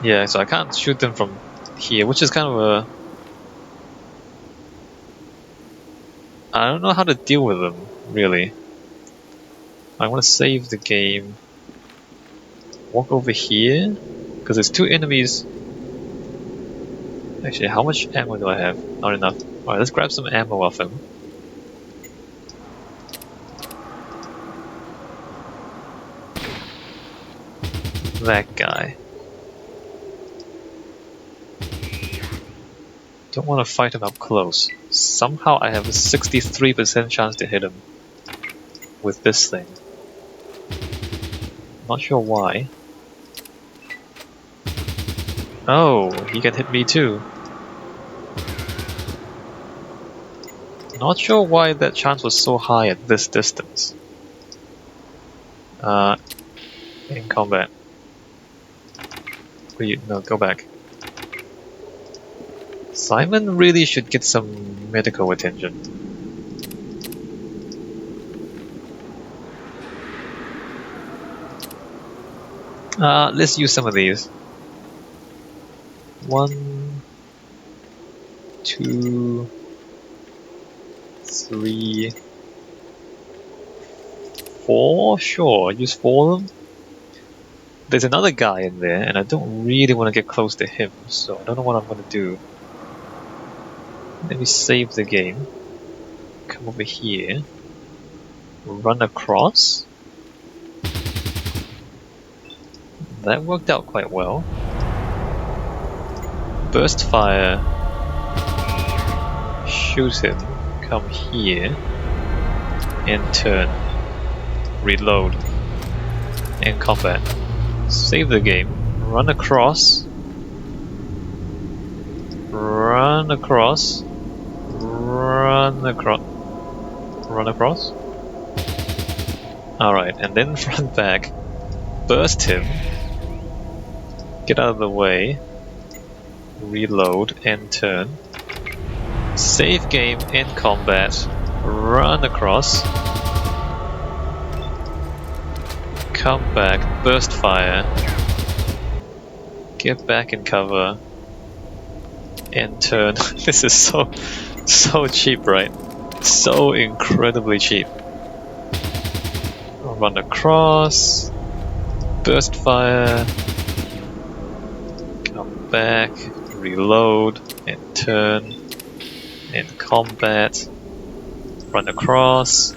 Yeah, so I can't shoot them from here, which is kind of a... I don't know how to deal with them, really. I want to save the game. Walk over here, because there's two enemies. Actually, how much ammo do I have? Not enough. Alright, let's grab some ammo off him. That guy. Don't want to fight him up close. Somehow I have a 63% chance to hit him with this thing. Not sure why. Oh, he can hit me too. Not sure why that chance was so high at this distance. In combat. No, go back. Simon really should get some medical attention. Let's use some of these. 1, 2, 3, 4? Sure, use 4 of them. There's another guy in there, and I don't really want to get close to him, so I don't know what I'm going to do. Let me save the game. Come over here. Run across. That worked out quite well. Burst fire. Shoot him. Come here. And turn. Reload. And combat. Save the game. Run across. Run across. Run across. Run across. Alright, and then run back. Burst him. Get out of the way. Reload and turn. Save game in combat. Run across. Come back. Burst fire. Get back in cover. And turn. This is so cheap, right? So incredibly cheap. Run across. Burst fire. Come back. Reload. And turn. And combat. Run across.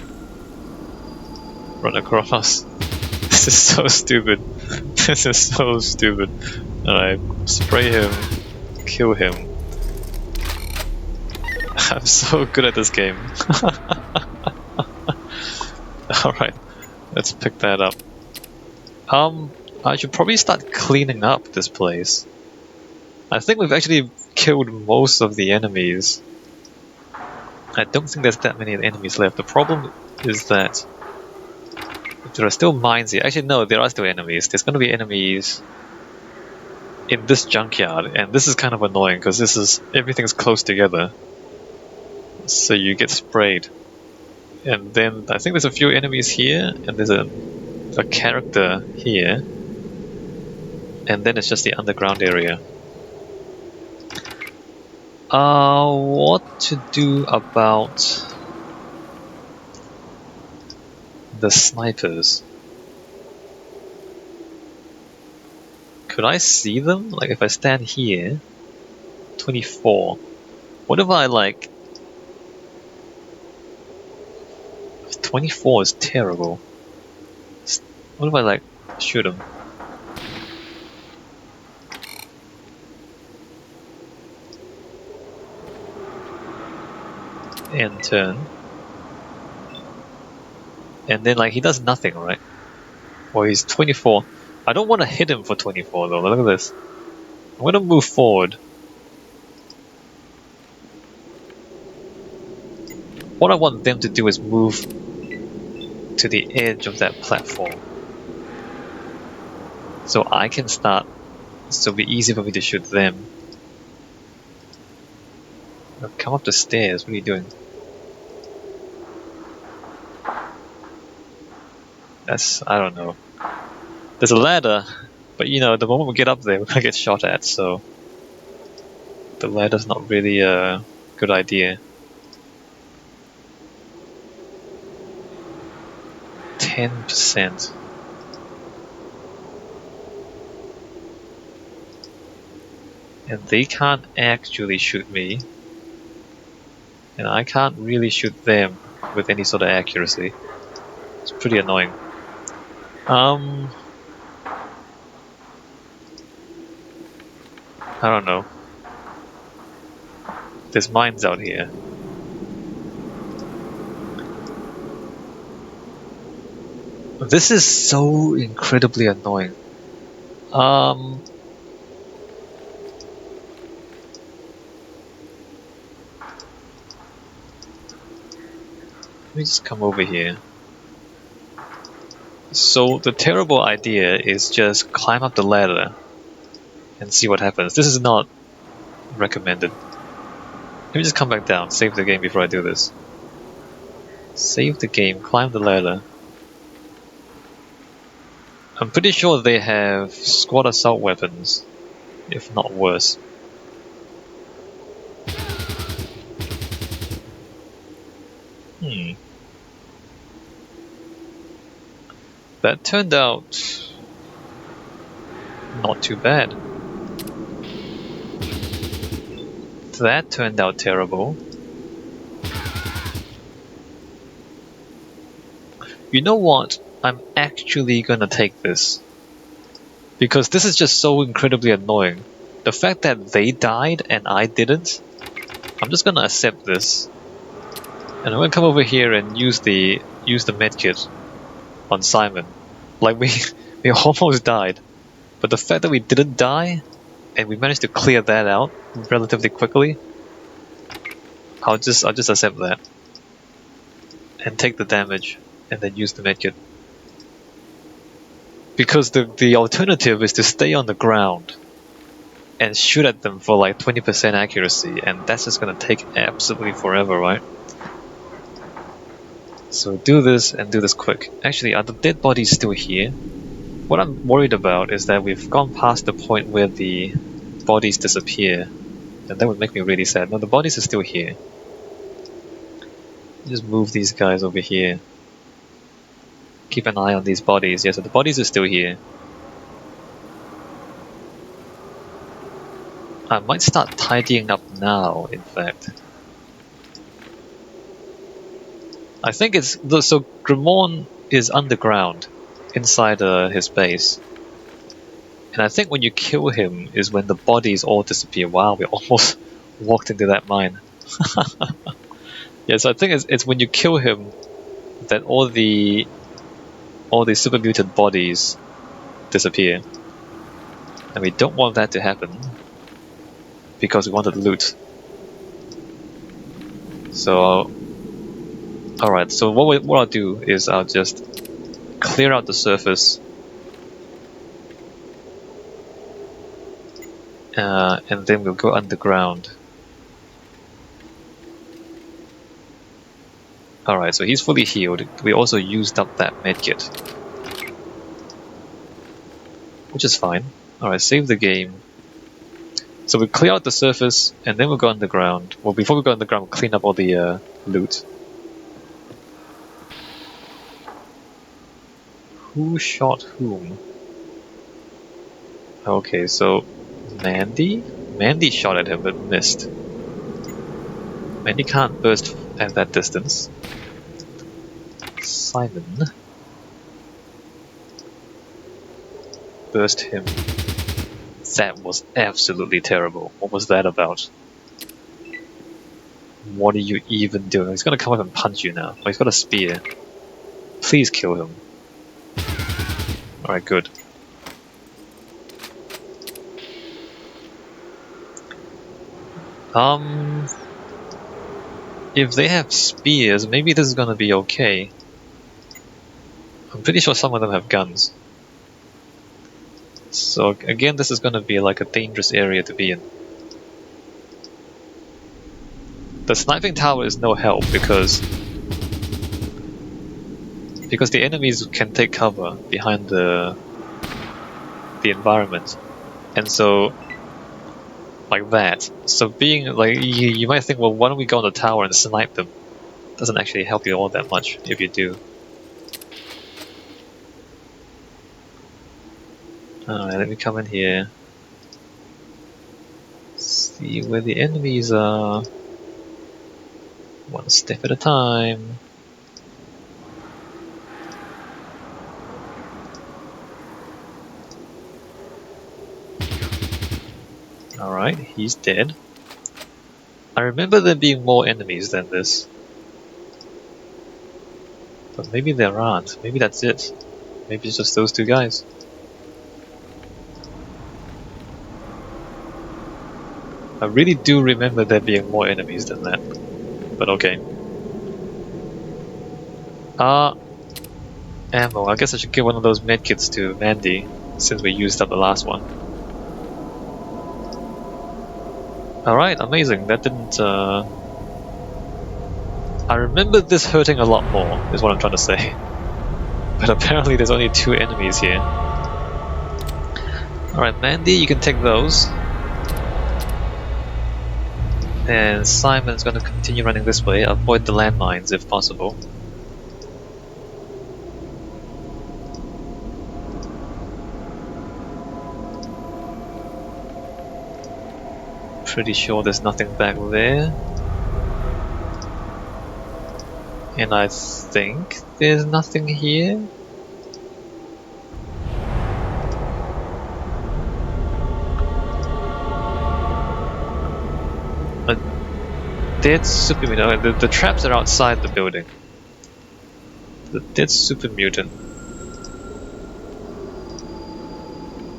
Run across. This is so stupid. This is so stupid. Alright, spray him. Kill him. I'm so good at this game. Alright, let's pick that up. I should probably start cleaning up this place. I think we've actually killed most of the enemies. I don't think there's that many enemies left. The problem is that there are still mines here. Actually, no, there are still enemies. There's going to be enemies in this junkyard, and this is kind of annoying because everything's close together. So you get sprayed. And then I think there's a few enemies here, and there's a character here. And then it's just the underground area. What to do about the snipers? Could I see them? Like if I stand here, 24. What if I like... 24 is terrible. What if I like shoot them? And turn. And then like he does nothing, right? Well, he's 24. I don't want to hit him for 24 though. Look at this. I'm going to move forward. What I want them to do is move to the edge of that platform. So I can start. So it'll be easy for me to shoot them. Come up the stairs. What are you doing? I don't know. There's a ladder, But you know, the moment we get up there, we're gonna get shot at, so the ladder's not really a good idea. 10%. And they can't actually shoot me. And I can't really shoot them with any sort of accuracy. It's pretty annoying. I don't know. There's mines out here. This is so incredibly annoying. Let me just come over here. So the terrible idea is just climb up the ladder and see what happens. This is not recommended. Let me just come back down, save the game before I do this. Save the game, climb the ladder. I'm pretty sure they have squad assault weapons, if not worse. That turned out not too bad. That turned out terrible. You know what? I'm actually gonna take this. Because this is just so incredibly annoying. The fact that they died and I didn't, I'm just gonna accept this. And I'm gonna come over here and use the medkit on Simon. Like we almost died. But the fact that we didn't die and we managed to clear that out relatively quickly, I'll just accept that. And take the damage and then use the medkit. Because the alternative is to stay on the ground and shoot at them for like 20% accuracy, and that's just gonna take absolutely forever, right? So do this and do this quick. Actually, are the dead bodies still here? What I'm worried about is that we've gone past the point where the bodies disappear, and that would make me really sad. No, the bodies are still here. Just move these guys over here. Keep an eye on these bodies. Yeah, so the bodies are still here. I might start tidying up now, in fact. I think it's... So Grimorn is underground, inside his base. And I think when you kill him is when the bodies all disappear. Wow, we almost walked into that mine. Yeah, so I think it's when you kill him that all the super mutant bodies disappear. And we don't want that to happen because we wanted loot. So, alright, so what I'll do is I'll just clear out the surface and then we'll go underground. Alright, so he's fully healed. We also used up that medkit, which is fine. Alright, save the game. So we clear out the surface and then we'll go underground. Well, before we go underground, we'll clean up all the loot. Who shot whom? Okay, so Mandy? Mandy shot at him but missed. Mandy can't burst at that distance. Simon burst him. That was absolutely terrible. What was that about? What are you even doing? He's gonna come up and punch you now. Oh, he's got a spear. Please kill him. Alright, good. If they have spears, maybe this is gonna be okay. I'm pretty sure some of them have guns. So again, this is gonna be like a dangerous area to be in. The sniping tower is no help because the enemies can take cover behind the the environment. And so, like that. So being like, you might think, well, why don't we go on the tower and snipe them? Doesn't actually help you all that much if you do. Alright, let me come in here. See where the enemies are. One step at a time. Alright, he's dead. I remember there being more enemies than this. But maybe there aren't. Maybe that's it. Maybe it's just those two guys. I really do remember there being more enemies than that. But okay. Ammo. I guess I should give one of those medkits to Mandy, since we used up the last one. Alright, amazing. That didn't, I remember this hurting a lot more, is what I'm trying to say. But apparently there's only 2 enemies here. Alright, Mandy, you can take those. And Simon's gonna continue running this way, avoid the landmines if possible. Pretty sure there's nothing back there. And I think there's nothing here. A dead super mutant. The traps are outside the building. The dead super mutant.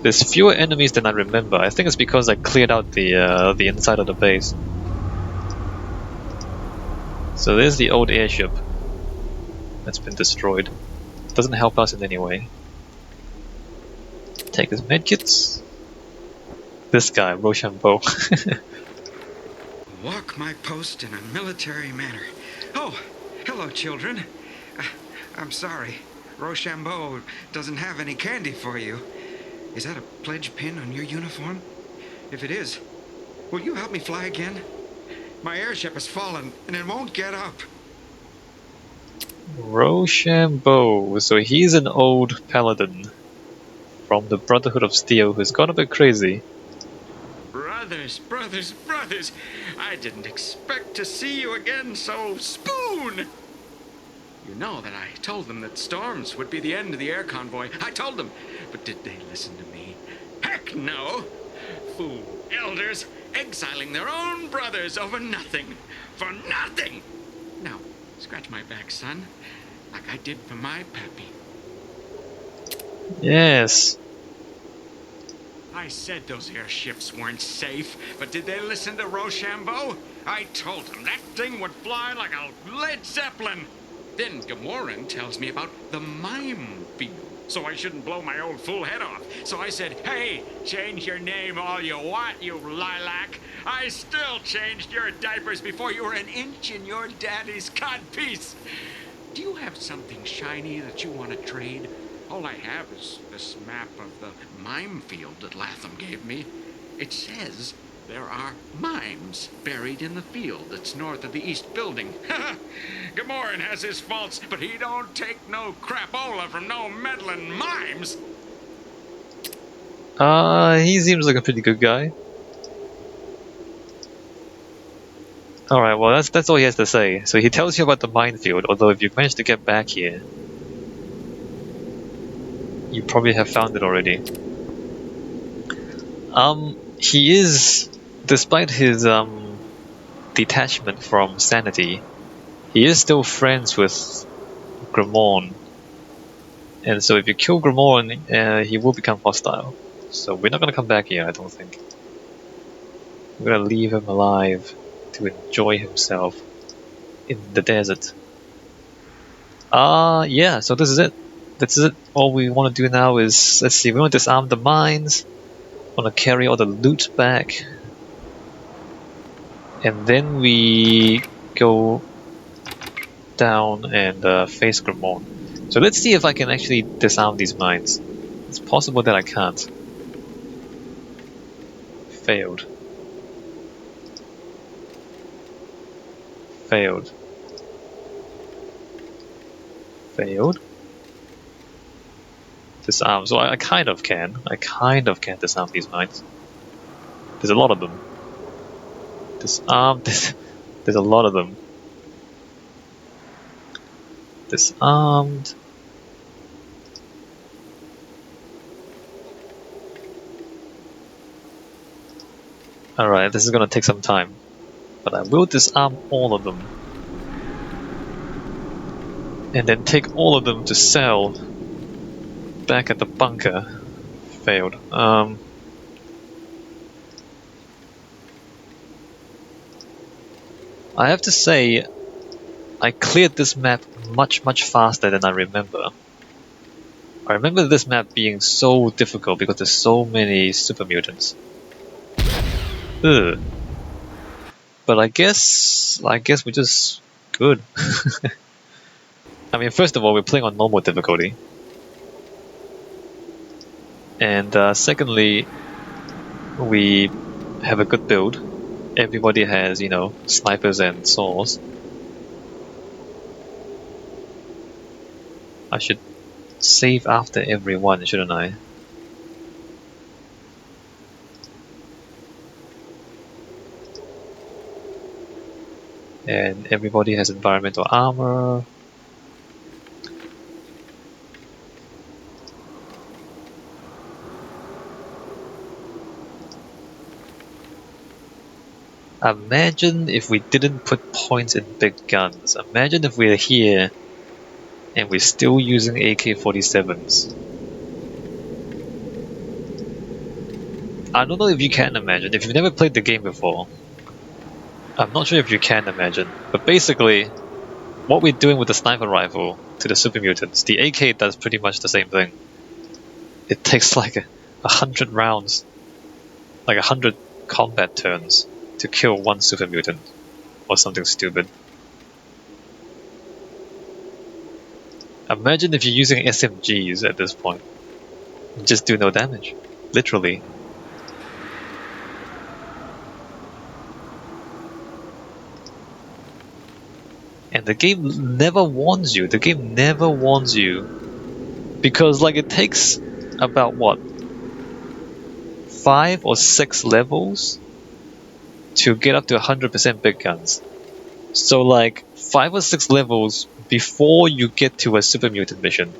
There's fewer enemies than I remember. I think it's because I cleared out the inside of the base. So there's the old airship that's been destroyed. Doesn't help us in any way. Take his medkits. This guy, Rochambeau. Walk my post in a military manner. Oh, hello, children. I'm sorry. Rochambeau doesn't have any candy for you. Is that a pledge pin on your uniform? If it is, will you help me fly again? My airship has fallen and it won't get up. Rochambeau. So he's an old paladin from the Brotherhood of Steel who's gone a bit crazy. Brothers, brothers, brothers! I didn't expect to see you again so spoon! You know that I told them that storms would be the end of the air convoy. I told them. But did they listen to me? Heck no! Fool elders exiling their own brothers over nothing. For nothing! Now, scratch my back, son. Like I did for my pappy. Yes. I said those airships weren't safe, but did they listen to Rochambeau? I told them that thing would fly like a Led Zeppelin. Then Gamoran tells me about the Mimefields, so I shouldn't blow my old fool head off. So I said, hey, change your name all you want, you lilac. I still changed your diapers before you were an inch in your daddy's codpiece. Do you have something shiny that you want to trade? All I have is this map of the Mimefield that Latham gave me. It says there are mimes buried in the field that's north of the east building. Gamoran has his faults, but he don't take no crapola from no meddling mimes. He seems like a pretty good guy. Alright, well that's all he has to say. So he tells you about the minefield, although if you've managed to get back here, you probably have found it already. He is, despite his detachment from sanity, he is still friends with Grimorn. And so if you kill Grimorn, he will become hostile. So we're not gonna come back here, I don't think. We're gonna leave him alive to enjoy himself in the desert. Yeah, so this is it. This is it. All we want to do now is, let's see, we want to disarm the mines, want to carry all the loot back, and then we go down and face Grimorn. So let's see if I can actually disarm these mines. It's possible that I can't. Failed. Failed. Failed. Disarm. So I kind of can. I kind of can disarm these mines. There's a lot of them. Disarm. There's a lot of them. Disarmed. Alright, this is gonna take some time. But I will disarm all of them. And then take all of them to sell back at the bunker. Failed. I have to say, I cleared this map much faster than I remember. I remember this map being so difficult because there's so many super mutants. Ugh. But I guess we're just good. I mean, first of all, we're playing on normal difficulty. And secondly, we have a good build. Everybody has, you know, snipers and saws. I should save after every one, shouldn't I? And everybody has environmental armor. Imagine if we didn't put points in big guns. Imagine if we're here and we're still using AK-47s. I don't know if you can imagine. If you've never played the game before, I'm not sure if you can imagine. But basically, what we're doing with the sniper rifle to the super mutants, the AK does pretty much the same thing. It takes like 100 rounds, like 100 combat turns to kill one super mutant, or something stupid. Imagine if you're using SMGs at this point. Just do no damage. Literally. And the game never warns you. The game never warns you. Because like it takes about what? 5 or 6 levels to get up to 100% big guns. So like 5 or 6 levels before you get to a super mutant mission,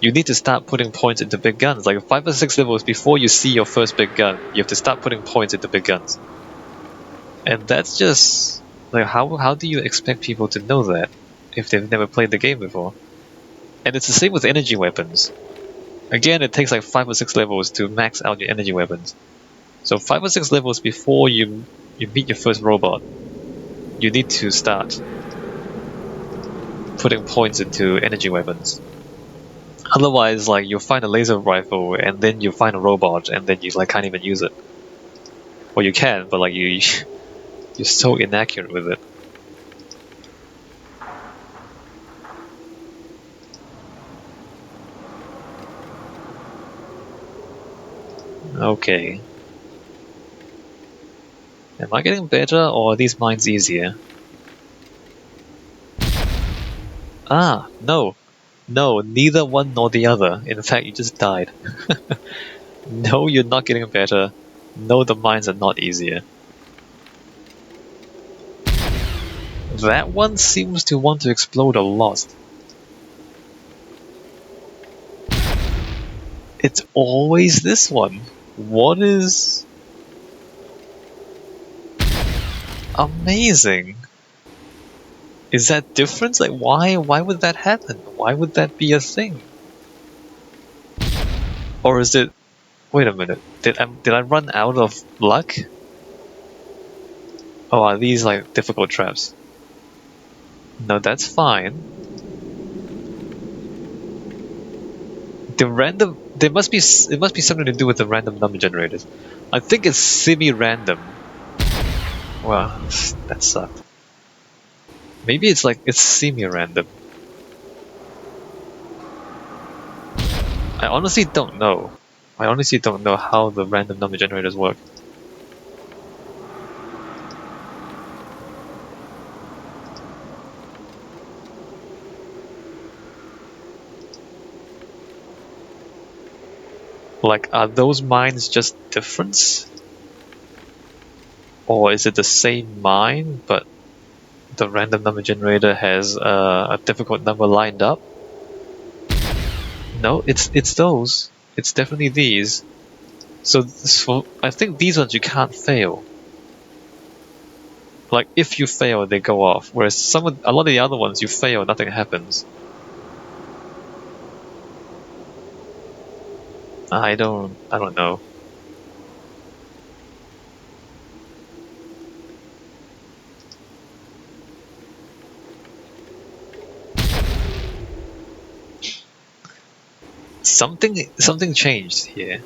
you need to start putting points into big guns. Like 5 or 6 levels before you see your first big gun, you have to start putting points into big guns. And that's just like how do you expect people to know that if they've never played the game before? And it's the same with energy weapons. Again, it takes like 5 or 6 levels to max out your energy weapons. So 5 or 6 levels before you meet your first robot, you need to start putting points into energy weapons. Otherwise, like you'll find a laser rifle and then you find a robot and then you like can't even use it. Well, you can, but like you're so inaccurate with it. Okay. Am I getting better or are these mines easier? Ah, no. No, neither one nor the other. In fact, you just died. No, you're not getting better. No, the mines are not easier. That one seems to want to explode a lot. It's always this one. What is... Amazing. Is that different? Like why would that happen? Why would that be a thing? Or is it... Wait a minute. Did I run out of luck? Oh, are these like difficult traps? No, that's fine. The random... It must be something to do with the random number generators. I think it's semi-random. Well, that sucked. Maybe it's semi-random. I honestly don't know. I honestly don't know how the random number generators work. Like, are those mines just different? Or is it the same mine, but the random number generator has a difficult number lined up? No, it's those. It's definitely these. So I think these ones you can't fail. Like, if you fail, they go off. Whereas a lot of the other ones, you fail, nothing happens. I don't know. Something changed here.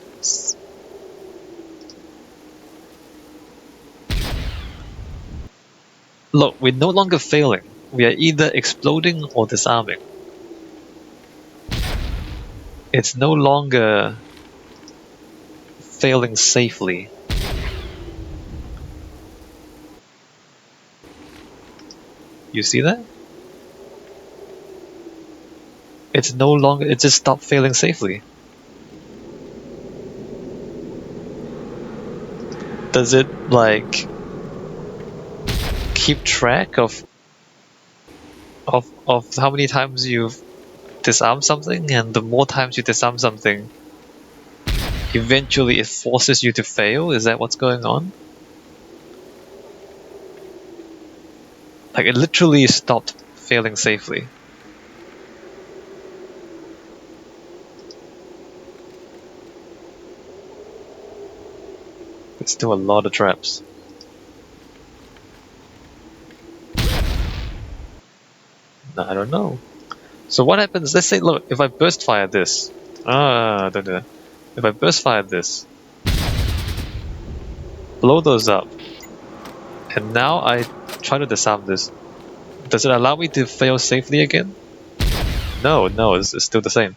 Look, we're no longer failing. We are either exploding or disarming. It's no longer failing safely. You see that? It's no longer, it just stopped failing safely. Does it, like, keep track of how many times you've disarmed something, and the more times you disarm something, eventually it forces you to fail? Is that what's going on? Like, it literally stopped failing safely. There's still a lot of traps. I don't know. So what happens, let's say, look, if I burst fire this. Don't do that. If I burst fire this, blow those up, and now I try to disarm this, does it allow me to fail safely again? No, it's still the same.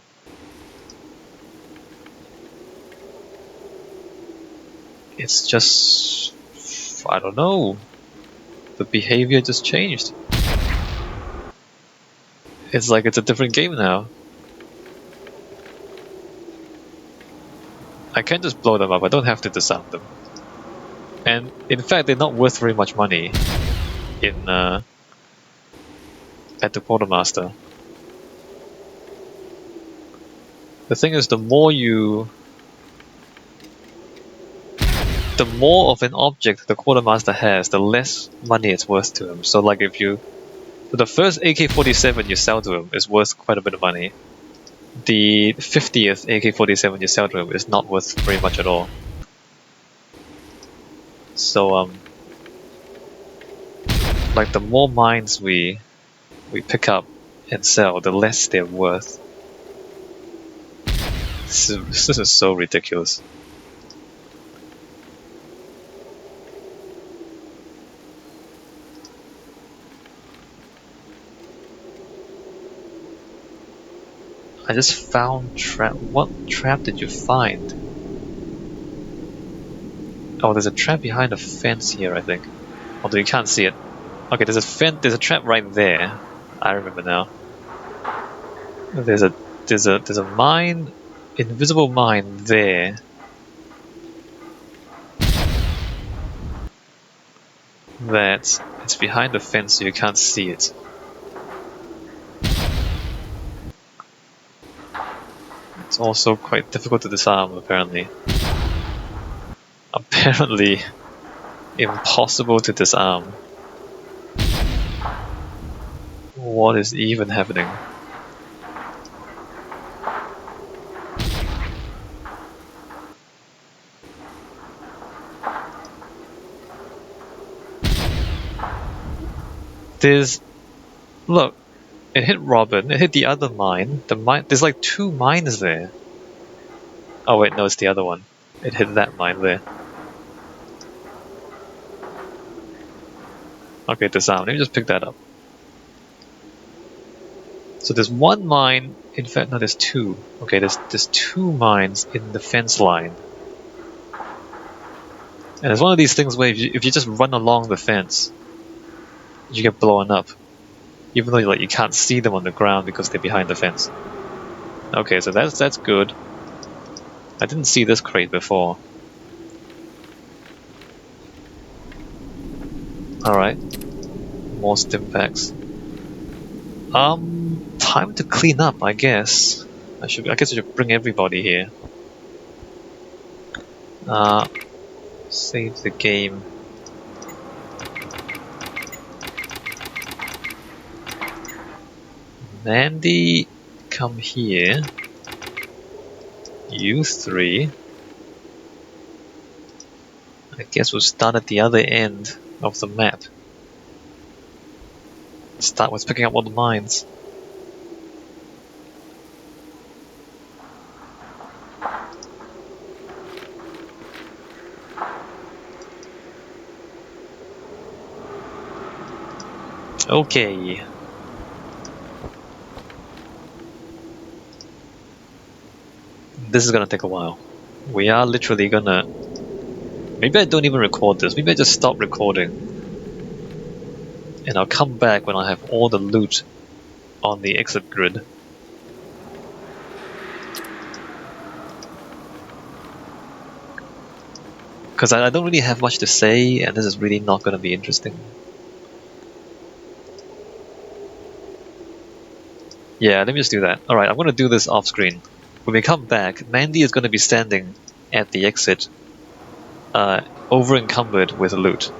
It's just, I don't know. The behavior just changed. It's like it's a different game now. I can just blow them up, I don't have to disarm them. And in fact, they're not worth very much money in at the quartermaster. The thing is, the more of an object the quartermaster has, the less money it's worth to him. So like so the first AK-47 you sell to him is worth quite a bit of money. The 50th AK-47 you sell to him is not worth very much at all. So like the more mines we pick up and sell, the less they're worth. This is so ridiculous. I just found trap. What trap did you find? Oh, there's a trap behind a fence here, I think. Although you can't see it. Okay, there's a trap right there. I remember now. There's a mine, invisible mine there. It's behind the fence, so you can't see it. It's also quite difficult to disarm, apparently. Apparently impossible to disarm. What is even happening? Look, it hit Robin, it hit the other mine. There's like two mines there. Oh wait, no, it's the other one. It hit that mine there. Okay, disarm. Let me just pick that up. So there's one mine In fact, no, there's two. Okay, there's two mines in the fence line. And it's one of these things where if you just run along the fence, you get blown up. Even though you can't see them on the ground because they're behind the fence. Okay, so that's good. I didn't see this crate before. Alright. More stim packs. Time to clean up, I guess. I guess I should bring everybody here. Save the game. Mandy, come here. You three. I guess we'll start at the other end of the map. Start with picking up all the mines. Okay. This is gonna take a while. We are literally gonna... Maybe I don't even record this. Maybe I just stop recording. And I'll come back when I have all the loot on the exit grid. Because I don't really have much to say, and this is really not gonna be interesting. Yeah, let me just do that. Alright, I'm gonna do this off screen. When we come back, Mandy is gonna be standing at the exit, over encumbered with loot.